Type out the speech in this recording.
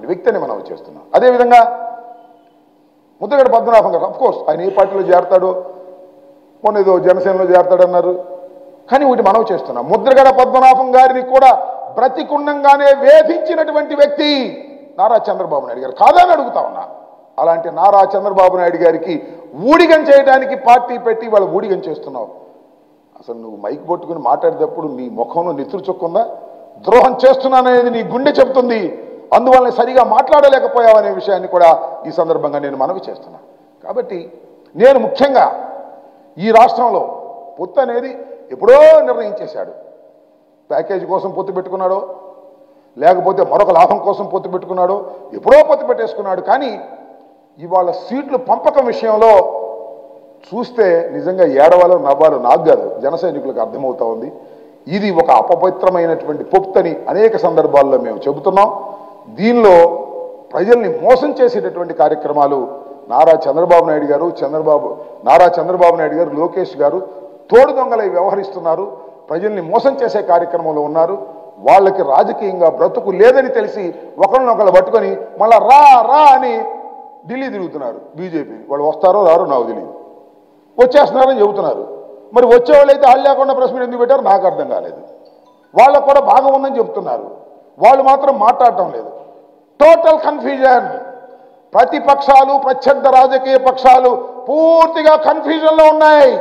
చేసినటువంటి వ్యక్తి అని మనం చేస్తున్నాం. అదేవిధంగా ముద్రగడ పద్మనాభం గారు అఫ్కోర్స్ ఆయన ఏ పార్టీలో చేరతాడో, మొన్న ఏదో జనసేనలో చేరతాడన్నారు. కానీ ఒకటి మనం చేస్తున్నాం, ముద్రగడ పద్మనాభం గారిని కూడా బ్రతికుండంగానే వేధించినటువంటి వ్యక్తి నారా చంద్రబాబు నాయుడు గారు కాదని అడుగుతా ఉన్నా. అలాంటి నారా చంద్రబాబు నాయుడు గారికి ఊడిగం చేయడానికి పార్టీ పెట్టి వాళ్ళు ఊడిగం చేస్తున్నావు. అసలు నువ్వు మైక్ పట్టుకుని మాట్లాడేటప్పుడు నీ ముఖంలో నెత్తురు చొక్కుందా? ద్రోహం చేస్తున్నాననేది నీ గుండె చెబుతుంది. అందువల్ల సరిగా మాట్లాడలేకపోయావనే విషయాన్ని కూడా ఈ సందర్భంగా నేను మనవి చేస్తున్నాను. కాబట్టి నేను ముఖ్యంగా ఈ రాష్ట్రంలో పొత్తు అనేది ఎప్పుడో నిర్ణయించేశాడు. ప్యాకేజీ కోసం పొత్తు పెట్టుకున్నాడో, లేకపోతే మరొక లాభం కోసం పొత్తు పెట్టుకున్నాడో, ఎప్పుడో పొత్తు పెట్టేసుకున్నాడు. కానీ ఇవాళ సీట్లు పంపకం విషయంలో చూస్తే నిజంగా ఏడవాలో నవ్వాలో నాకు కాదు, జన సైనికులకు అర్థమవుతా ఉంది. ఇది ఒక అపవిత్రమైనటువంటి పొత్తని అనేక సందర్భాల్లో మేము చెబుతున్నాం. దీనిలో ప్రజల్ని మోసం చేసేటటువంటి కార్యక్రమాలు నారా చంద్రబాబు నాయుడు గారు, లోకేష్ గారు తోడు దొంగలై వ్యవహరిస్తున్నారు. ప్రజల్ని మోసం చేసే కార్యక్రమంలో ఉన్నారు. వాళ్ళకి రాజకీయంగా బ్రతుకు లేదని తెలిసి ఒకరినొకరు పట్టుకొని మళ్ళా రా రా అని ఢిల్లీ తిరుగుతున్నారు. బీజేపీ వాళ్ళు వస్తారో రారో నాకు తెలియదు, వచ్చేస్తున్నారని చెబుతున్నారు. మరి వచ్చేవాళ్ళు అయితే వాళ్ళు లేకుండా ప్రెస్ మీట్ ఎందుకు పెట్టారు నాకు అర్థం కాలేదు. వాళ్ళకు కూడా భాగం ఉందని చెప్తున్నారు, వాళ్ళు మాత్రం మాట్లాడటం లేదు. Total confusion. ప్రతిపక్షాలు, ప్రత్యర్థ రాజకీయ పక్షాలు పూర్తిగా కన్ఫ్యూజన్లో ఉన్నాయి.